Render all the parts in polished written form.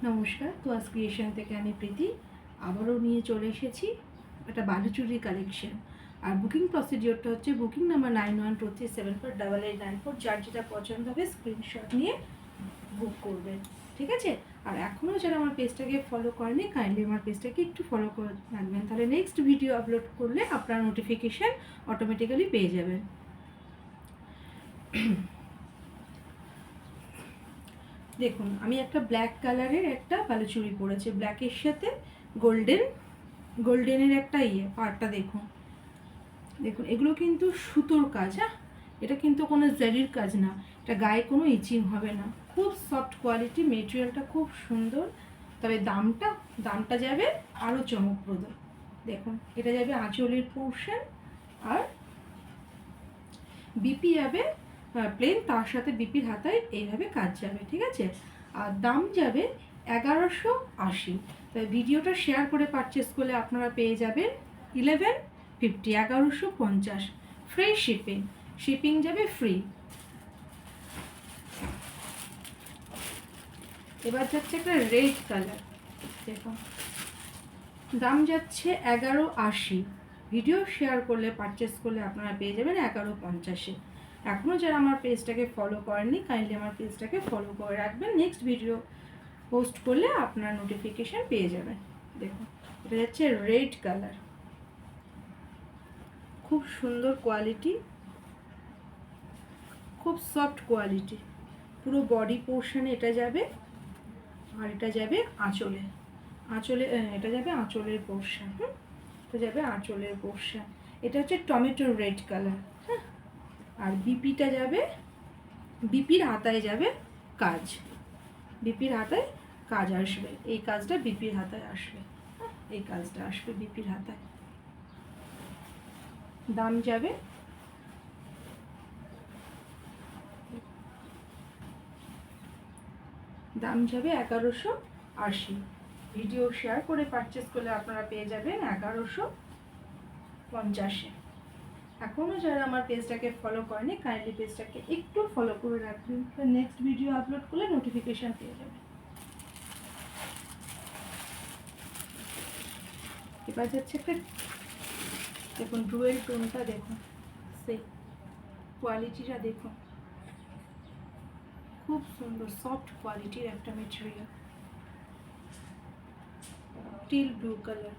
নমস্কার, তোয়াজ ক্রিয়েশন থেকে আমি প্রীতি আবারও নিয়ে চলে এসেছি একটা বালুচুরি কালেকশন। আর বুকিং প্রসিডিওরটা হচ্ছে বুকিং নাম্বার 9123748894। যার যেটা পছন্দ হবে স্ক্রিনশট নিয়ে বুক করবেন, ঠিক আছে? আর এখনও যারা আমার পেজটাকে ফলো করেনি কাইন্ডলি আমার পেজটাকে একটু ফলো করে রাখবেন, তাহলে নেক্সট ভিডিও আপলোড করলে আপনার নোটিফিকেশান অটোমেটিক্যালি পেয়ে যাবেন। দেখুন, আমি একটা ব্ল্যাক কালারের একটা বালুচুরি পরেছি, ব্ল্যাকের সাথে গোল্ডেনের একটা পাড়টা দেখুন। দেখুন, এগুলো কিন্তু সুতোর কাজ। হ্যাঁ, এটা কিন্তু কোনো জারির কাজ না, এটা গায়ে কোনো ইচিং হবে না, খুব সফট কোয়ালিটি, মেটেরিয়ালটা খুব সুন্দর। তবে দামটা যাবে আরও চমকপ্রদ। দেখুন, এটা যাবে আঁচলের পোর্শন, আর বিপি যাবে প্লেন, তার সাথে বিপির হাতায় এইভাবে কাজ যাবে, ঠিক আছে? আর দাম যাবে 1180। তাই ভিডিওটা শেয়ার করে পারচেস করলে আপনারা পেয়ে যাবেন 1150, 1150। ফ্রি শিপিং যাবে ফ্রি। এবার যাচ্ছে একটা রেড কালার, দেখুন দাম যাচ্ছে 1180। ভিডিও শেয়ার করলে পারচেস করলে আপনারা পেয়ে যাবেন 1150-এ। এখনও যারা আমার পেজটাকে ফলো করেননি কাইন্ডলি আমার পেজটাকে ফলো করে রাখবেন, নেক্সট ভিডিও পোস্ট করলে আপনার নোটিফিকেশান পেয়ে যাবেন। দেখুন, এটা যাচ্ছে রেড কালার, খুব সুন্দর কোয়ালিটি, খুব সফট কোয়ালিটি। পুরো বডি পোর্শনে এটা যাবে, আর এটা যাবে আঁচলে, এটা যাবে আঁচলের পোর্শন। এটা যাবে আঁচলের পোর্শন। এটা হচ্ছে টমেটো রেড কালার। হ্যাঁ, আর বিপিটা যাবে, বিপির হাতায় যাবে কাজ, বিপির হাতায় কাজ আসবে, এই কাজটা বিপির হাতায় আসবে। এই কাজটা আসবে বিপির হাতায়। দাম যাবে দাম যাবে 1180। ভিডিও শেয়ার করে পারচেস করলে আপনারা পেয়ে যাবেন 1150-এ। এখনও যারা আমার পেজটাকে ফলো করেনি কাইন্ডলি পেজটাকে একটু ফলো করে রাখবেন, নেক্সট ভিডিও আপলোড করলে নোটিফিকেশান পেয়ে যাবেন। এবার যাচ্ছে একটা, দেখুন ডুয়েল টোনটা দেখুন, সেই কোয়ালিটিটা দেখুন, খুব সুন্দর সফট কোয়ালিটির একটা মেটেরিয়াল। টিল ব্লু কালার,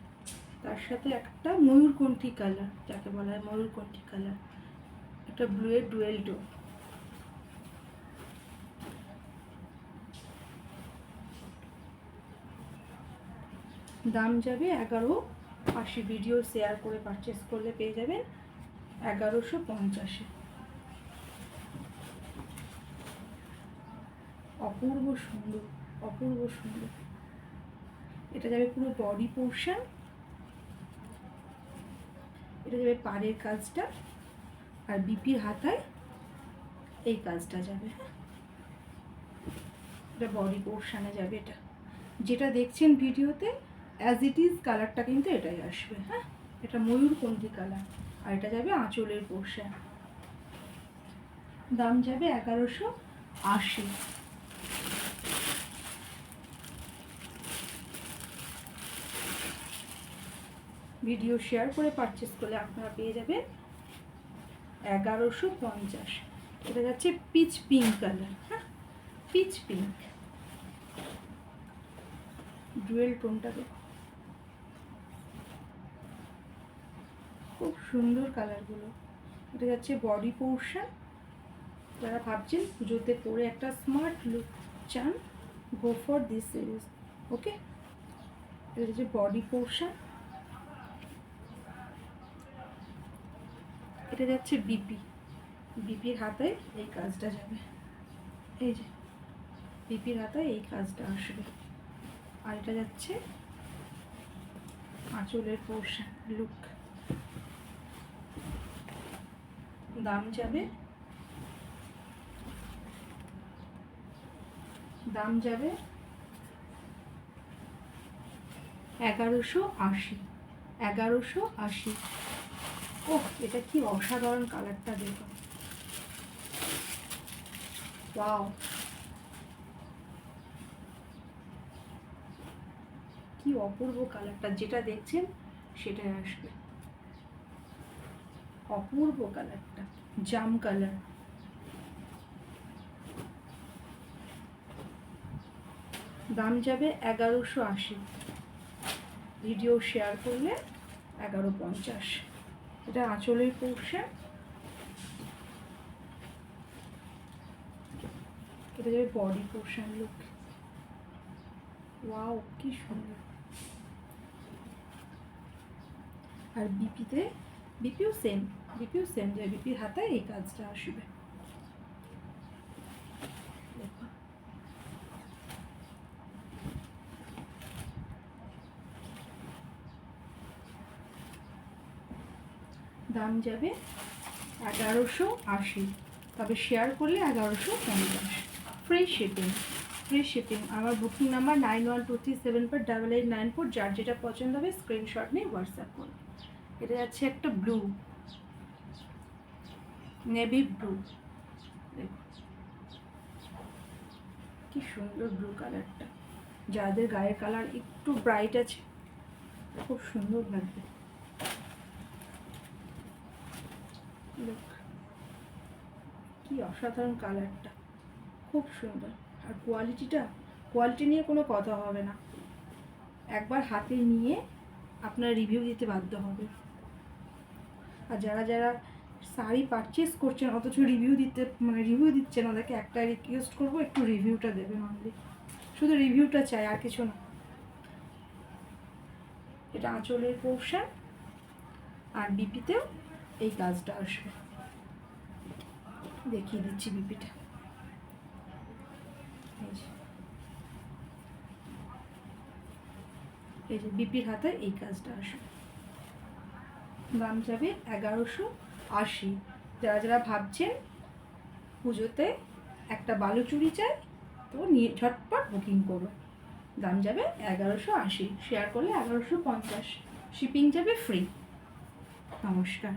তার সাথে একটা ময়ূরকণ্ঠী কালার, যাকে বলা হয় ময়ূরকণ্ঠী কালার, একটা ব্লুয়ের ডুয়েল টোন। দাম যাবে 1180। ভিডিও শেয়ার করে পারচেস করলে পেয়ে যাবেন 1150-এ। অপূর্ব সুন্দর, অপূর্ব সুন্দর। এটা যাবে পুরো বডি পোর্শন, এটা যাবে পাড়ের কাজটা, আর বিপির হাতায় এই কাজটা যাবে। এটা বডি পোর্শনে যাবে। এটা যেটা দেখছেন ভিডিওতে অ্যাজ ইট ইজ কালারটা কিন্তু এটাই আসবে। হ্যাঁ, এটা ময়ূরকণ্ঠী কালার, আর এটা যাবে আঁচলের পোর্শন। দাম যাবে 1180। ভিডিও শেয়ার করে পারচেস করলে আপনারা পেয়ে যাবেন 1150। এটা যাচ্ছে পিচ পিঙ্ক কালার। হ্যাঁ, পিচ পিঙ্ক, ডুয়েল টোনটা দেখো, খুব সুন্দর কালারগুলো। এটা যাচ্ছে বডি পোর্শন। যারা ভাবছেন পুজোতে পরে একটা স্মার্ট লুক চান, গো ফর দিস সিরিজ। ওকে, এটা হচ্ছে বডি পোর্শন। এটা যাচ্ছে বিপির হাতায় এই কাজটা যাবে, এই যে বিপির হাতায় এই কাজটা আসবে। আর এটা যাচ্ছে আঁচলের পোর্শন লুক। দাম যাবে 1180। 1180। ওহ, এটা কি অসাধারণ কালারটা দেখো, ওয়াও। কি অপূর্ব কালারটা, যেটা দেখছেন সেটাই আসবে। অপূর্ব কালারটা, জাম কালার। দাম যাবে 1180। ভিডিও শেয়ার করলে 1150। এটা আঁচলের পোর্শন, এটা যাবে বডি পোর্শন। লুক, ওয়াও কি সুন্দর। আর বিপিও সেম যে বিপির হাতায় এই কাজটা আসবে। দাম যাবে 1180, তবে শেয়ার করলে 1150। Free shipping. আমার বুকিং নাম্বার 9123748894। যার যেটা পছন্দ হবে স্ক্রিনশট নিয়ে হোয়াটসঅ্যাপ করুন। এটা যাচ্ছে একটা ব্লু, নেভি ব্লু। দেখুন কি সুন্দর ব্লু কালারটা। যাদের গায়ের কালার একটু ব্রাইট আছে খুব সুন্দর লাগবে। কি অসাধারণ কালারটা, খুব সুন্দর। আর কোয়ালিটি নিয়ে কোনো কথা হবে না। একবার হাতে নিয়ে আপনার রিভিউ দিতে বাধ্য হবে। আর যারা শাড়ি পারচেস করছেন অথচ রিভিউ দিচ্ছেন, ওদেরকে একটা রিকোয়েস্ট করবো, একটু রিভিউটা দেবেন অনলি। শুধু রিভিউটা চাই, আর কিছু না। এটা আঁচলের পোর্শন, আর বিপিতেও এই কাজটা আসবে। দেখিয়ে দিচ্ছি বিপিটা। এই যে বিপির হাতে এই কাজটা আসবে। দাম যাবে 1180। যারা ভাবছেন পুজোতে একটা বালুচুড়ি চাই, তো নিয়ে ঝটপট বুকিং করো। দাম যাবে 1180, শেয়ার করলে 1150। শিপিং যাবে ফ্রি। নমস্কার।